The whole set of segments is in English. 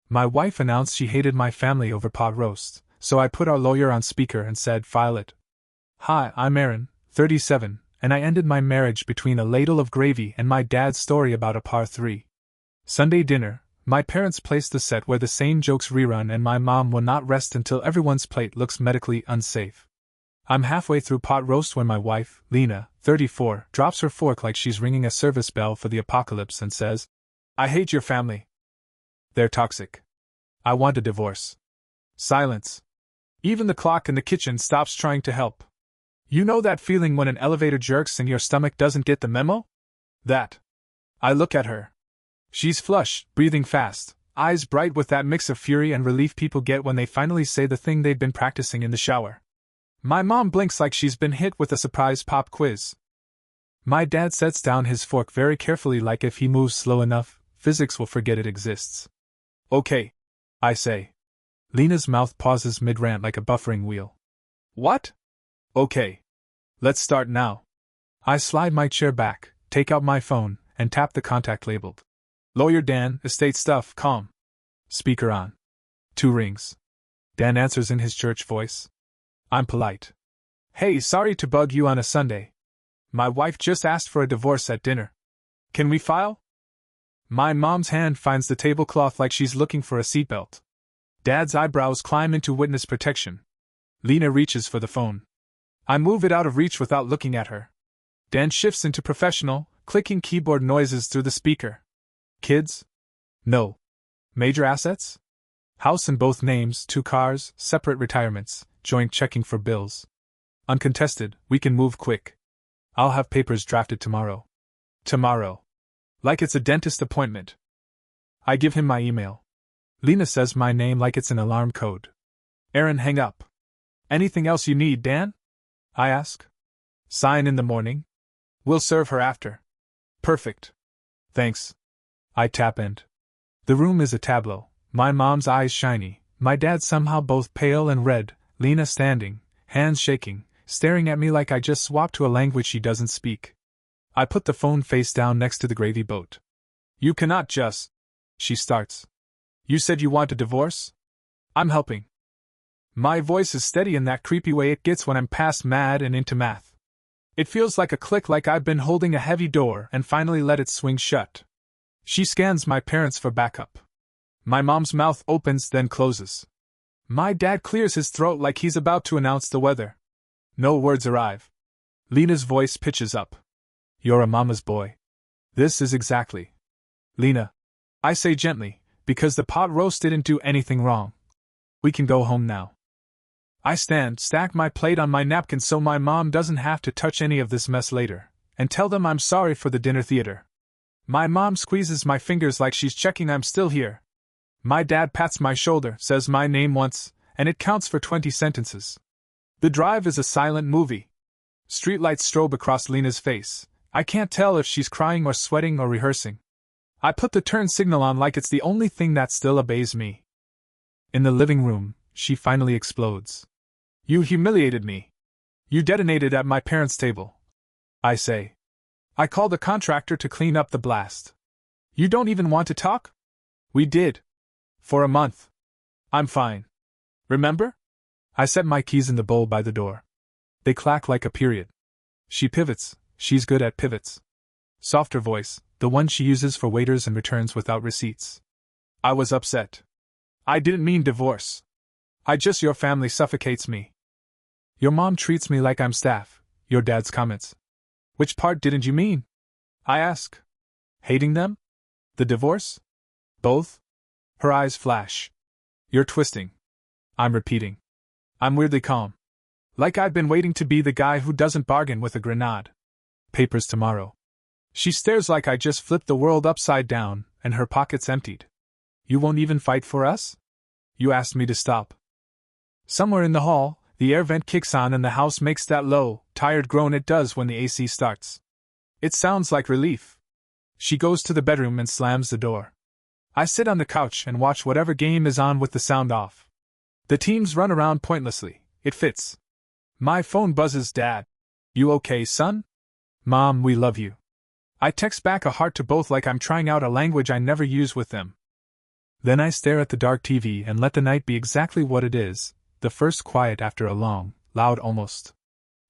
My wife announced she hated my family over pot roast, so I put our lawyer on speaker and said, "File it." "Hi, I'm Aaron, 37, and I ended my marriage between a ladle of gravy and my dad's story about a par 3. Sunday dinner, my parents placed the set where the same jokes rerun and my mom will not rest until everyone's plate looks medically unsafe. I'm halfway through pot roast when my wife, Lena, 34, drops her fork like she's ringing a service bell for the apocalypse and says, "I hate your family. They're toxic. I want a divorce." Silence. Even the clock in the kitchen stops trying to help. You know that feeling when an elevator jerks and your stomach doesn't get the memo? That. I look at her. She's flush, breathing fast, eyes bright with that mix of fury and relief people get when they finally say the thing they'd been practicing in the shower. My mom blinks like she's been hit with a surprise pop quiz. My dad sets down his fork very carefully, like if he moves slow enough, physics will forget it exists. "Okay," I say. Lena's mouth pauses mid-rant like a buffering wheel. "What?" "Okay. Let's start now." I slide my chair back, take out my phone, and tap the contact labeled "Lawyer Dan, estate stuff, calm." Speaker on. 2 rings. Dan answers in his church voice. I'm polite. "Hey, sorry to bug you on a Sunday. My wife just asked for a divorce at dinner. Can we file?" My mom's hand finds the tablecloth like she's looking for a seatbelt. Dad's eyebrows climb into witness protection. Lena reaches for the phone. I move it out of reach without looking at her. Dan shifts into professional, clicking keyboard noises through the speaker. "Kids?" "No." "Major assets?" "House in both names, 2 cars, separate retirements, joint checking for bills." "Uncontested, we can move quick. I'll have papers drafted tomorrow." "Tomorrow." Like it's a dentist appointment. I give him my email. Lena says my name like it's an alarm code. "Aaron, hang up." "Anything else you need, Dan?" I ask. "Sign in the morning. We'll serve her after." "Perfect. Thanks." I tap end. The room is a tableau, my mom's eyes shiny, my dad somehow both pale and red, Lena standing, hands shaking, staring at me like I just swapped to a language she doesn't speak. I put the phone face down next to the gravy boat. "You cannot just..." she starts. "You said you want a divorce?" "I'm helping." My voice is steady in that creepy way it gets when I'm past mad and into math. It feels like a click, like I've been holding a heavy door and finally let it swing shut. She scans my parents for backup. My mom's mouth opens then closes. My dad clears his throat like he's about to announce the weather. No words arrive. Lena's voice pitches up. "You're a mama's boy. This is exactly." "Lena," I say gently, because the pot roast didn't do anything wrong. "We can go home now." I stand, stack my plate on my napkin so my mom doesn't have to touch any of this mess later, and tell them I'm sorry for the dinner theater. My mom squeezes my fingers like she's checking I'm still here. My dad pats my shoulder, says my name once, and it counts for 20 sentences. The drive is a silent movie. Streetlights strobe across Lena's face. I can't tell if she's crying or sweating or rehearsing. I put the turn signal on like it's the only thing that still obeys me. In the living room, she finally explodes. "You humiliated me. You detonated at my parents' table," I say. "I called a contractor to clean up the blast. You don't even want to talk?" "We did. For a month. I'm fine. Remember?" I set my keys in the bowl by the door. They clack like a period. She pivots. She's good at pivots. Softer voice, the one she uses for waiters and returns without receipts. "I was upset. I didn't mean divorce. Your family suffocates me. Your mom treats me like I'm staff," your dad's comments. "Which part didn't you mean?" I ask. "Hating them? The divorce? Both?" Her eyes flash. "You're twisting." I'm repeating. I'm weirdly calm. Like I've been waiting to be the guy who doesn't bargain with a grenade. "Papers tomorrow." She stares like I just flipped the world upside down, and her pockets emptied. "You won't even fight for us? You asked me to stop." Somewhere in the hall, the air vent kicks on and the house makes that low, tired groan it does when the AC starts. It sounds like relief. She goes to the bedroom and slams the door. I sit on the couch and watch whatever game is on with the sound off. The teams run around pointlessly. It fits. My phone buzzes. "Dad. You okay, son?" "Mom, we love you." I text back a heart to both like I'm trying out a language I never use with them. Then I stare at the dark TV and let the night be exactly what it is, the first quiet after a long, loud almost.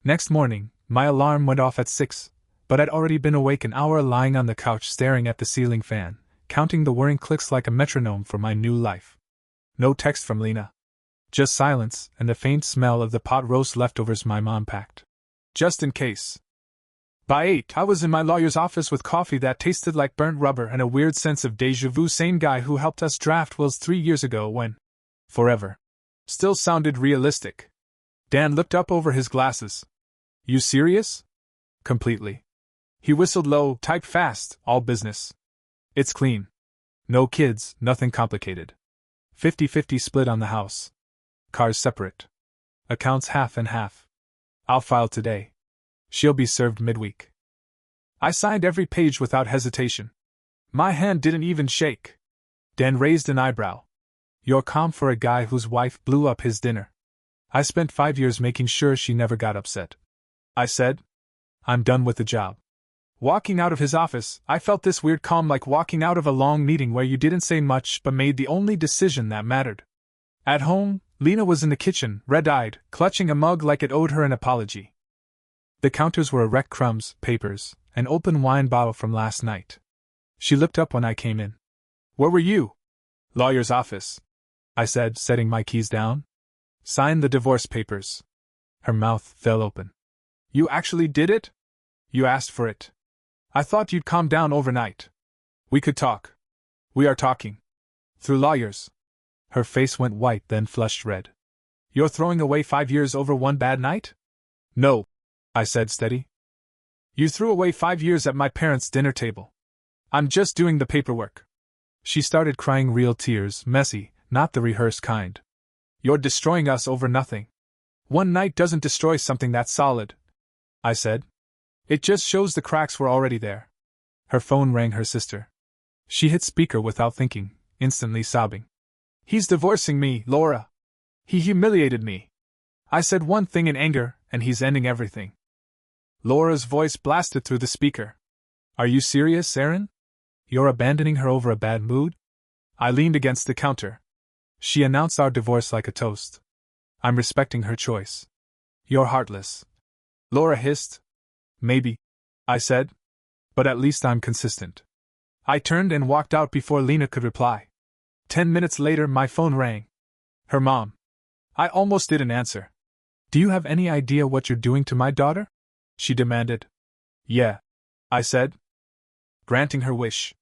Next morning, my alarm went off at 6, but I'd already been awake an hour lying on the couch staring at the ceiling fan, counting the whirring clicks like a metronome for my new life. No text from Lena. Just silence and the faint smell of the pot roast leftovers my mom packed. Just in case. By 8, I was in my lawyer's office with coffee that tasted like burnt rubber and a weird sense of déjà vu. Same guy who helped us draft wills 3 years ago when forever still sounded realistic. Dan looked up over his glasses. You serious? Completely. He whistled low, typed fast, all business. It's clean. No kids, nothing complicated. 50-50 split on the house. Cars separate. Accounts half and half. I'll file today. She'll be served midweek. I signed every page without hesitation. My hand didn't even shake. Dan raised an eyebrow. You're calm for a guy whose wife blew up his dinner. I spent 5 years making sure she never got upset. I said, I'm done with the job. Walking out of his office, I felt this weird calm, like walking out of a long meeting where you didn't say much but made the only decision that mattered. At home, Lena was in the kitchen, red-eyed, clutching a mug like it owed her an apology. The counters were a wreck, crumbs, papers, an open wine bottle from last night. She looked up when I came in. Where were you? Lawyer's office, I said, setting my keys down. Sign the divorce papers. Her mouth fell open. You actually did it? You asked for it. I thought you'd calm down overnight. We could talk. We are talking. Through lawyers. Her face went white, then flushed red. You're throwing away 5 years over one bad night? No, I said, steady. You threw away 5 years at my parents' dinner table. I'm just doing the paperwork. She started crying, real tears, messy, not the rehearsed kind. You're destroying us over nothing. One night doesn't destroy something that's solid, I said. It just shows the cracks were already there. Her phone rang. Her sister. She hit speaker without thinking, instantly sobbing. He's divorcing me, Laura. He humiliated me. I said one thing in anger, and he's ending everything. Laura's voice blasted through the speaker. Are you serious, Aaron? You're abandoning her over a bad mood? I leaned against the counter. She announced our divorce like a toast. I'm respecting her choice. You're heartless. Laura hissed. Maybe, I said. But at least I'm consistent. I turned and walked out before Lena could reply. 10 minutes later, my phone rang. Her mom. I almost didn't answer. Do you have any idea what you're doing to my daughter? She demanded. Yeah, I said. Granting her wish.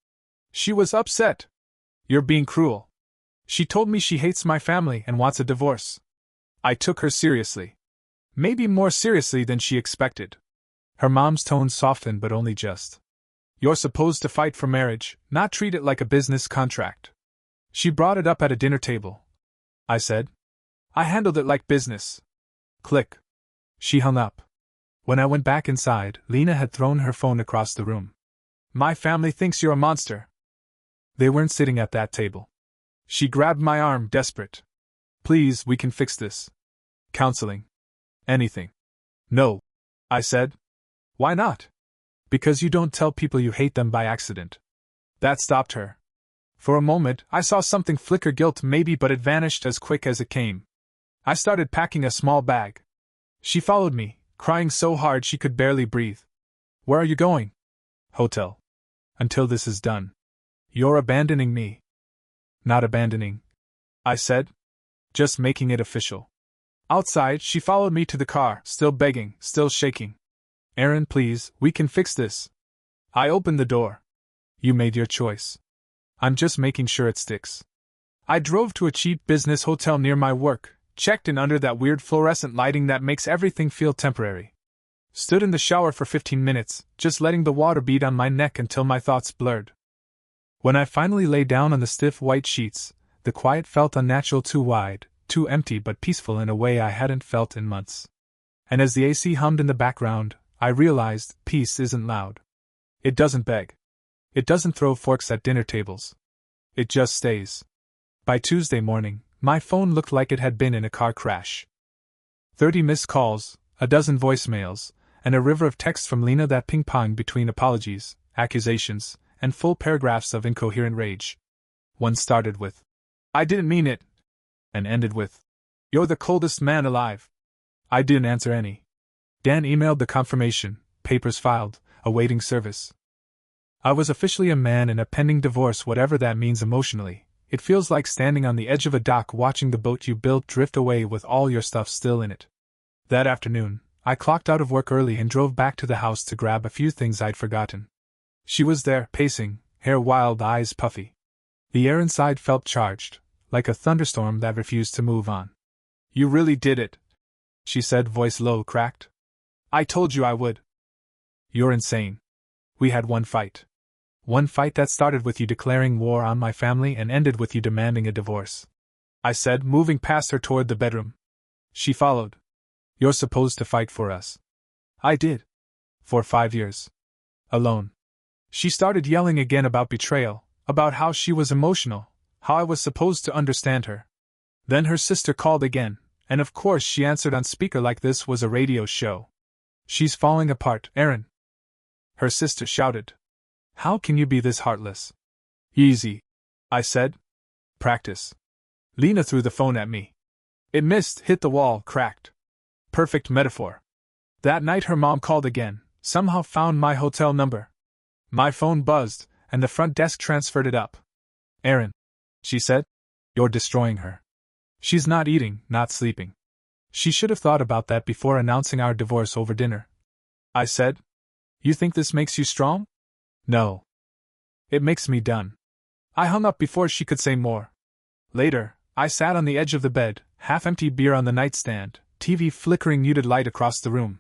She was upset. You're being cruel. She told me she hates my family and wants a divorce. I took her seriously. Maybe more seriously than she expected. Her mom's tone softened, but only just. You're supposed to fight for marriage, not treat it like a business contract. She brought it up at a dinner table. I said. I handled it like business. Click. She hung up. When I went back inside, Lena had thrown her phone across the room. My family thinks you're a monster. They weren't sitting at that table. She grabbed my arm, desperate. Please, we can fix this. Counseling. Anything. No, I said. Why not? Because you don't tell people you hate them by accident. That stopped her. For a moment, I saw something flicker, guilt maybe, but it vanished as quick as it came. I started packing a small bag. She followed me, crying so hard she could barely breathe. Where are you going? Hotel. Until this is done. You're abandoning me. Not abandoning, I said. Just making it official. Outside, she followed me to the car, still begging, still shaking. Aaron, please, we can fix this. I opened the door. You made your choice. I'm just making sure it sticks. I drove to a cheap business hotel near my work, checked in under that weird fluorescent lighting that makes everything feel temporary. Stood in the shower for 15 minutes, just letting the water beat on my neck until my thoughts blurred. When I finally lay down on the stiff white sheets, the quiet felt unnatural, too wide, too empty, but peaceful in a way I hadn't felt in months. And as the AC hummed in the background, I realized peace isn't loud. It doesn't beg. It doesn't throw forks at dinner tables. It just stays. By Tuesday morning, my phone looked like it had been in a car crash. 30 missed calls, a dozen voicemails, and a river of texts from Lena that ping-ponged between apologies, accusations, and full paragraphs of incoherent rage. One started with, "I didn't mean it," and ended with, "You're the coldest man alive." I didn't answer any. Dan emailed the confirmation, papers filed, awaiting service. I was officially a man in a pending divorce, whatever that means emotionally. It feels like standing on the edge of a dock watching the boat you built drift away with all your stuff still in it. That afternoon, I clocked out of work early and drove back to the house to grab a few things I'd forgotten. She was there, pacing, hair wild, eyes puffy. The air inside felt charged, like a thunderstorm that refused to move on. "You really did it," she said, voice low, cracked. "I told you I would." "You're insane. We had one fight. One fight that started with you declaring war on my family and ended with you demanding a divorce," I said, moving past her toward the bedroom. She followed. "You're supposed to fight for us." I did. For 5 years. Alone. She started yelling again about betrayal, about how she was emotional, how I was supposed to understand her. Then her sister called again, and of course she answered on speaker like this was a radio show. "She's falling apart, Aaron," her sister shouted. "How can you be this heartless?" "Easy," I said. "Practice." Lena threw the phone at me. It missed, hit the wall, cracked. Perfect metaphor. That night her mom called again, somehow found my hotel number. My phone buzzed, and the front desk transferred it up. "Aaron," she said, "you're destroying her. She's not eating, not sleeping." She should have thought about that before announcing our divorce over dinner. I said, "You think this makes you strong?" "No. It makes me done." I hung up before she could say more. Later, I sat on the edge of the bed, half-empty beer on the nightstand, TV flickering muted light across the room.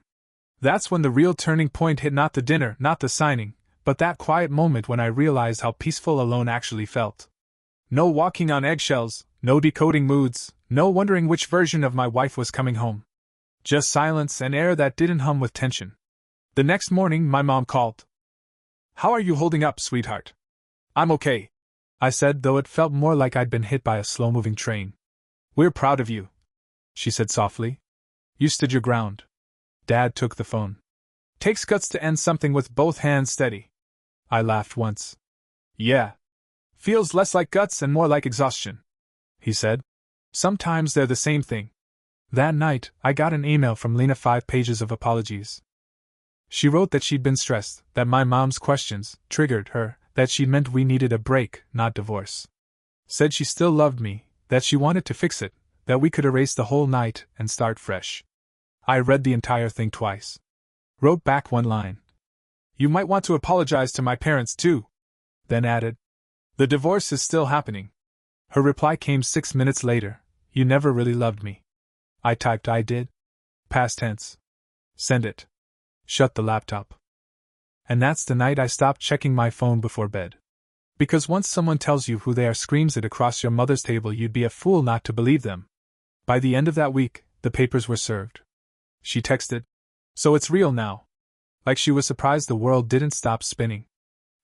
That's when the real turning point hit, not the dinner, not the signing, but that quiet moment when I realized how peaceful alone actually felt. No walking on eggshells, no decoding moods, no wondering which version of my wife was coming home. Just silence and air that didn't hum with tension. The next morning, my mom called. "How are you holding up, sweetheart?" "I'm okay," I said, though it felt more like I'd been hit by a slow-moving train. "We're proud of you," she said softly. "You stood your ground." Dad took the phone. "Takes guts to end something with both hands steady." I laughed once. "Yeah. Feels less like guts and more like exhaustion," he said. "Sometimes they're the same thing." That night, I got an email from Lena, 5 pages of apologies. She wrote that she'd been stressed, that my mom's questions triggered her, that she meant we needed a break, not divorce. Said she still loved me, that she wanted to fix it, that we could erase the whole night and start fresh. I read the entire thing twice. Wrote back one line. "You might want to apologize to my parents too." Then added, "The divorce is still happening." Her reply came 6 minutes later. "You never really loved me." I typed, "I did." Past tense. Send it. Shut the laptop. And that's the night I stopped checking my phone before bed. Because once someone tells you who they are, screams it across your mother's table, you'd be a fool not to believe them. By the end of that week, the papers were served. She texted, "So it's real now." Like she was surprised the world didn't stop spinning.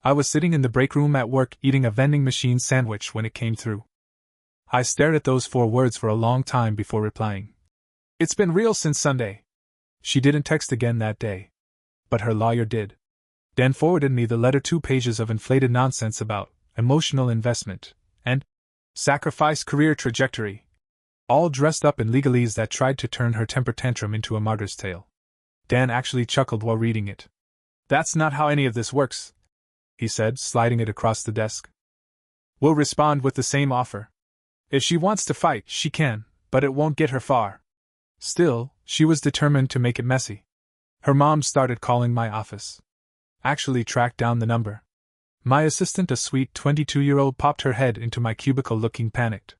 I was sitting in the break room at work eating a vending machine sandwich when it came through. I stared at those 4 words for a long time before replying. "It's been real since Sunday." She didn't text again that day. But her lawyer did. Dan forwarded me the letter, 2 pages of inflated nonsense about emotional investment and sacrifice career trajectory, all dressed up in legalese that tried to turn her temper tantrum into a martyr's tale. Dan actually chuckled while reading it. "That's not how any of this works," he said, sliding it across the desk. "We'll respond with the same offer. If she wants to fight, she can, but it won't get her far." Still, she was determined to make it messy. Her mom started calling my office. Actually tracked down the number. My assistant, a sweet 22-year-old, popped her head into my cubicle looking panicked.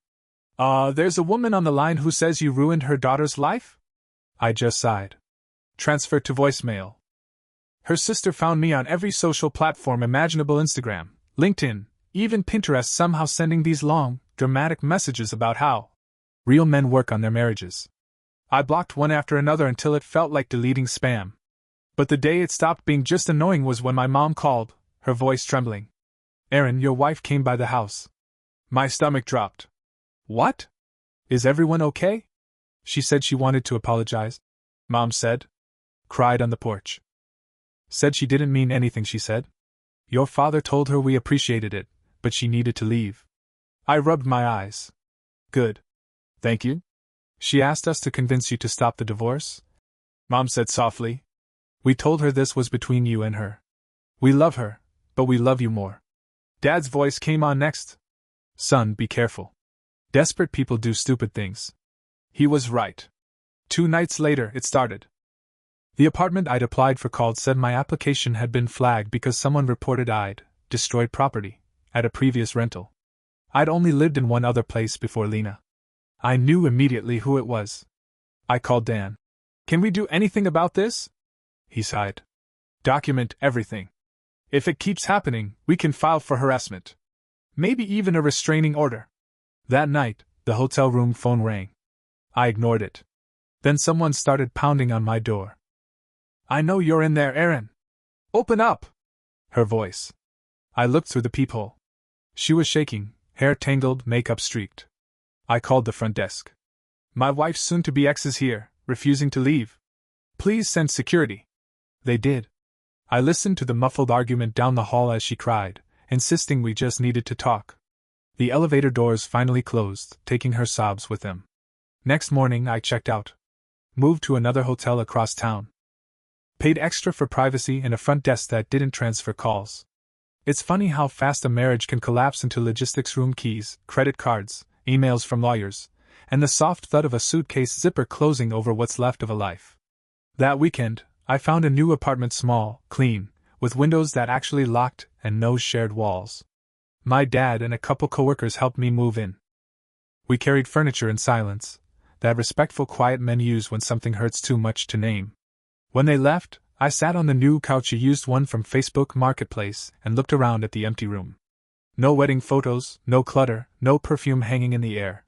There's a woman on the line who says you ruined her daughter's life?" I just sighed. Transferred to voicemail. "Her sister found me on every social platform imaginable, Instagram, LinkedIn, even Pinterest, somehow sending these long, dramatic messages about how real men work on their marriages. I blocked one after another until it felt like deleting spam. But the day it stopped being just annoying was when my mom called, her voice trembling. "Aaron, your wife came by the house." My stomach dropped. "What? Is everyone okay?" She said she wanted to apologize. Mom said. Cried on the porch. Said she didn't mean anything, she said. "Your father told her we appreciated it, but she needed to leave." I rubbed my eyes. Good. Thank you. She asked us to convince you to stop the divorce? Mom said softly. We told her this was between you and her. We love her, but we love you more. Dad's voice came on next. Son, be careful. Desperate people do stupid things. He was right. 2 nights later, it started. The apartment I'd applied for called said my application had been flagged because someone reported I'd destroyed property at a previous rental. I'd only lived in one other place before Lena. I knew immediately who it was. I called Dan. Can we do anything about this? He sighed. Document everything. If it keeps happening, we can file for harassment. Maybe even a restraining order. That night, the hotel room phone rang. I ignored it. Then someone started pounding on my door. I know you're in there, Erin. Open up! Her voice. I looked through the peephole. She was shaking, hair tangled, makeup streaked. I called the front desk. My wife's soon-to-be ex is here, refusing to leave. Please send security. They did. I listened to the muffled argument down the hall as she cried, insisting we just needed to talk. The elevator doors finally closed, taking her sobs with them. Next morning I checked out. Moved to another hotel across town. Paid extra for privacy and a front desk that didn't transfer calls. It's funny how fast a marriage can collapse into logistics: room keys, credit cards, emails from lawyers, and the soft thud of a suitcase zipper closing over what's left of a life. That weekend, I found a new apartment, small, clean, with windows that actually locked and no shared walls. My dad and a couple coworkers helped me move in. We carried furniture in silence, that respectful quiet men use when something hurts too much to name. When they left, I sat on the new couch, a used one from Facebook Marketplace, and looked around at the empty room. No wedding photos, no clutter, no perfume hanging in the air.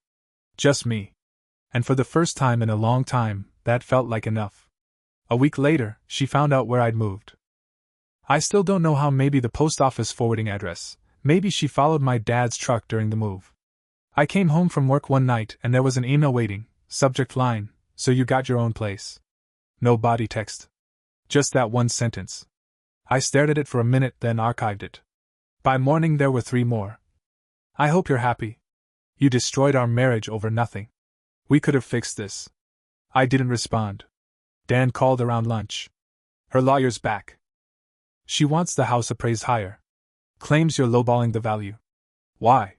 Just me. And for the first time in a long time, that felt like enough. A week later, she found out where I'd moved. I still don't know how. Maybe the post office forwarding address. Maybe she followed my dad's truck during the move. I came home from work one night and there was an email waiting, subject line, "So you got your own place." No body text. Just that one sentence. I stared at it for a minute, then archived it. By morning there were 3 more. I hope you're happy. You destroyed our marriage over nothing. We could have fixed this. I didn't respond. Dan called around lunch. Her lawyer's back. She wants the house appraised higher. Claims you're lowballing the value. Why?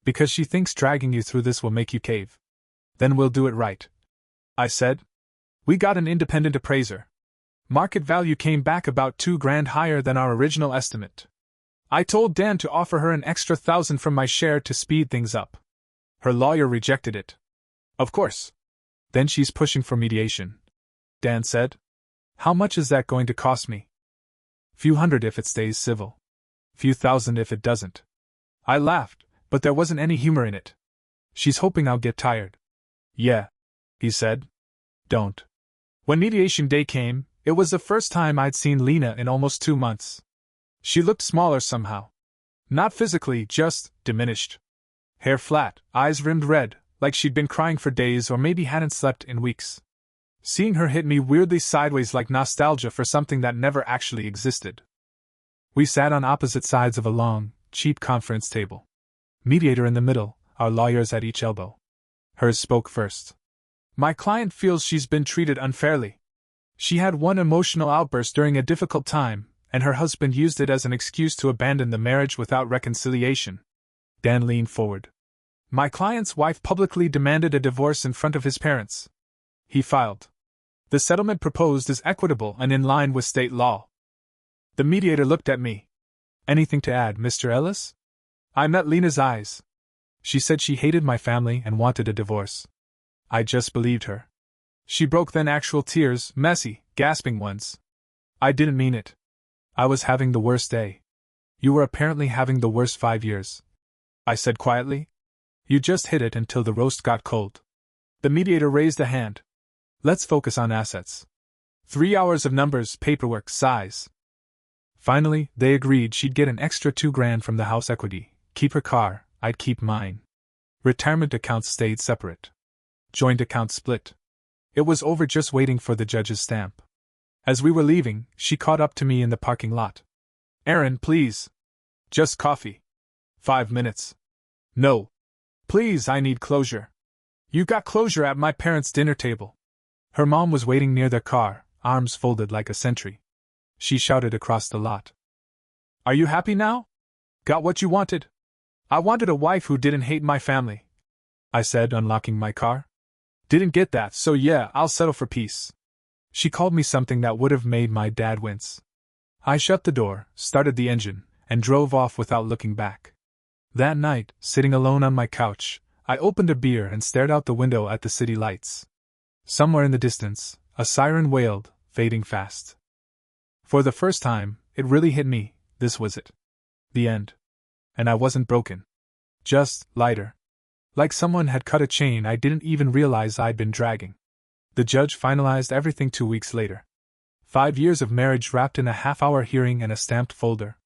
Because she thinks dragging you through this will make you cave. Then we'll do it right. I said. We got an independent appraiser. Market value came back about $2,000 higher than our original estimate. I told Dan to offer her an extra $1,000 from my share to speed things up. Her lawyer rejected it. Of course. Then she's pushing for mediation. Dan said. How much is that going to cost me? Few hundred if it stays civil. Few thousand if it doesn't. I laughed, but there wasn't any humor in it. She's hoping I'll get tired. Yeah, he said. Don't. When mediation day came, it was the first time I'd seen Lena in almost 2 months. She looked smaller somehow. Not physically, just diminished. Hair flat, eyes rimmed red, like she'd been crying for days or maybe hadn't slept in weeks. Seeing her hit me weirdly sideways, like nostalgia for something that never actually existed. We sat on opposite sides of a long, cheap conference table. Mediator in the middle, our lawyers at each elbow. Hers spoke first. My client feels she's been treated unfairly. She had one emotional outburst during a difficult time, and her husband used it as an excuse to abandon the marriage without reconciliation. Dan leaned forward. My client's wife publicly demanded a divorce in front of his parents. He filed. The settlement proposed is equitable and in line with state law. The mediator looked at me. Anything to add, Mr. Ellis? I met Lena's eyes. She said she hated my family and wanted a divorce. I just believed her. She broke, then actual tears, messy, gasping ones. I didn't mean it. I was having the worst day. You were apparently having the worst 5 years. I said quietly. You just hid it until the roast got cold. The mediator raised a hand. Let's focus on assets. 3 hours of numbers, paperwork, size. Finally, they agreed she'd get an extra $2,000 from the house equity, keep her car, I'd keep mine. Retirement accounts stayed separate. Joint accounts split. It was over, just waiting for the judge's stamp. As we were leaving, she caught up to me in the parking lot. Erin, please. Just coffee. 5 minutes. No, Please, I need closure. You got closure at my parents' dinner table. Her mom was waiting near their car, arms folded like a sentry. She shouted across the lot. Are you happy now? Got what you wanted? I wanted a wife who didn't hate my family, I said, unlocking my car. Didn't get that, so yeah, I'll settle for peace. She called me something that would have made my dad wince. I shut the door, started the engine, and drove off without looking back. That night, sitting alone on my couch, I opened a beer and stared out the window at the city lights. Somewhere in the distance, a siren wailed, fading fast. For the first time, it really hit me, this was it. The end. And I wasn't broken. Just lighter. Like someone had cut a chain I didn't even realize I'd been dragging. The judge finalized everything 2 weeks later. 5 years of marriage wrapped in a half-hour hearing and a stamped folder.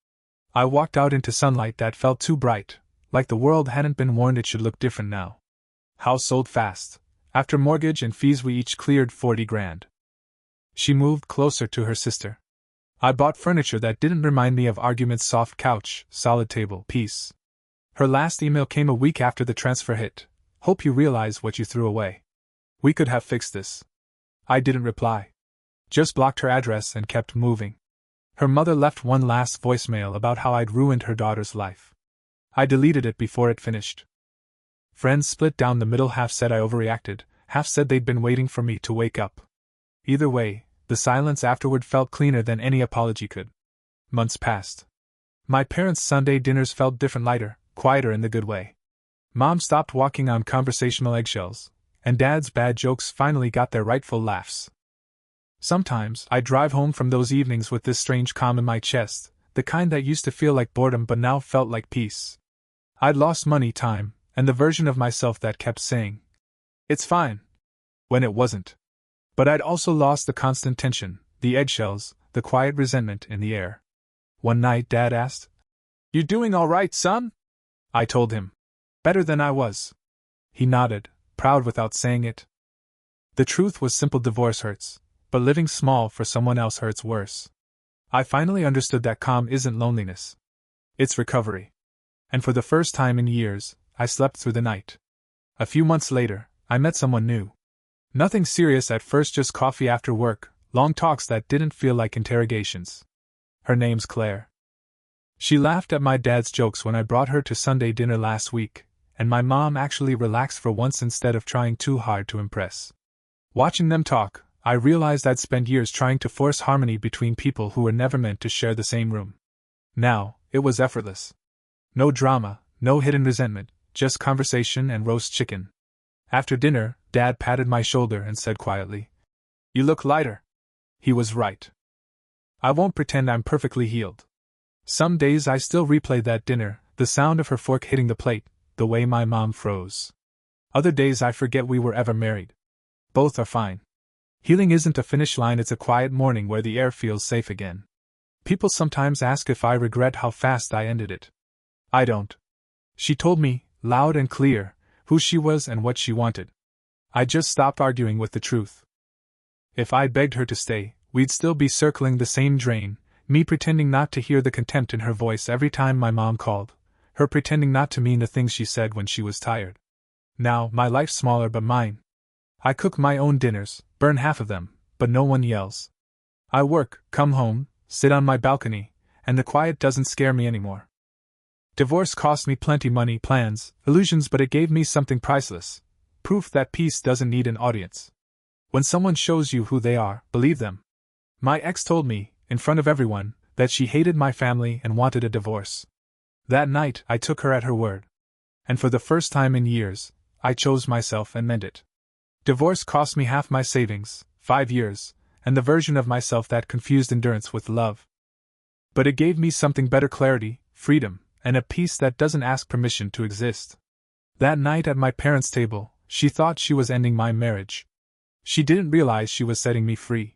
I walked out into sunlight that felt too bright, like the world hadn't been warned it should look different now. House sold fast. After mortgage and fees we each cleared 40 grand. She moved closer to her sister. I bought furniture that didn't remind me of arguments: soft couch, solid table, peace. Her last email came a week after the transfer hit. Hope you realize what you threw away. We could have fixed this. I didn't reply. Just blocked her address and kept moving. Her mother left one last voicemail about how I'd ruined her daughter's life. I deleted it before it finished. Friends split down the middle, half said I overreacted, half said they'd been waiting for me to wake up. Either way, the silence afterward felt cleaner than any apology could. Months passed. My parents' Sunday dinners felt different, lighter, quieter in the good way. Mom stopped walking on conversational eggshells, and Dad's bad jokes finally got their rightful laughs. Sometimes I'd drive home from those evenings with this strange calm in my chest, the kind that used to feel like boredom but now felt like peace. I'd lost money, time, and the version of myself that kept saying, "It's fine," when it wasn't. But I'd also lost the constant tension, the eggshells, the quiet resentment in the air. One night Dad asked, "You doing all right, son?" I told him. Better than I was. He nodded, proud without saying it. The truth was simple: divorce hurts, but living small for someone else hurts worse. I finally understood that calm isn't loneliness. It's recovery. And for the first time in years, I slept through the night. A few months later, I met someone new. Nothing serious at first, just coffee after work, long talks that didn't feel like interrogations. Her name's Claire. She laughed at my dad's jokes when I brought her to Sunday dinner last week, and my mom actually relaxed for once instead of trying too hard to impress. Watching them talk, I realized I'd spent years trying to force harmony between people who were never meant to share the same room. Now, it was effortless. No drama, no hidden resentment, just conversation and roast chicken. After dinner, Dad patted my shoulder and said quietly, "You look lighter." He was right. I won't pretend I'm perfectly healed. Some days I still replay that dinner, the sound of her fork hitting the plate, the way my mom froze. Other days I forget we were ever married. Both are fine. Healing isn't a finish line, it's a quiet morning where the air feels safe again. People sometimes ask if I regret how fast I ended it. I don't. She told me, loud and clear, who she was and what she wanted. I just stopped arguing with the truth. If I'd begged her to stay, we'd still be circling the same drain, me pretending not to hear the contempt in her voice every time my mom called, her pretending not to mean the things she said when she was tired. Now, my life's smaller but mine. I cook my own dinners, burn half of them, but no one yells. I work, come home, sit on my balcony, and the quiet doesn't scare me anymore. Divorce cost me plenty money, plans, illusions, but it gave me something priceless. Proof that peace doesn't need an audience. When someone shows you who they are, believe them. My ex told me, in front of everyone, that she hated my family and wanted a divorce. That night, I took her at her word. And for the first time in years, I chose myself and meant it. Divorce cost me half my savings, 5 years, and the version of myself that confused endurance with love. But it gave me something better: clarity, freedom, and a peace that doesn't ask permission to exist. That night at my parents' table, she thought she was ending my marriage. She didn't realize she was setting me free.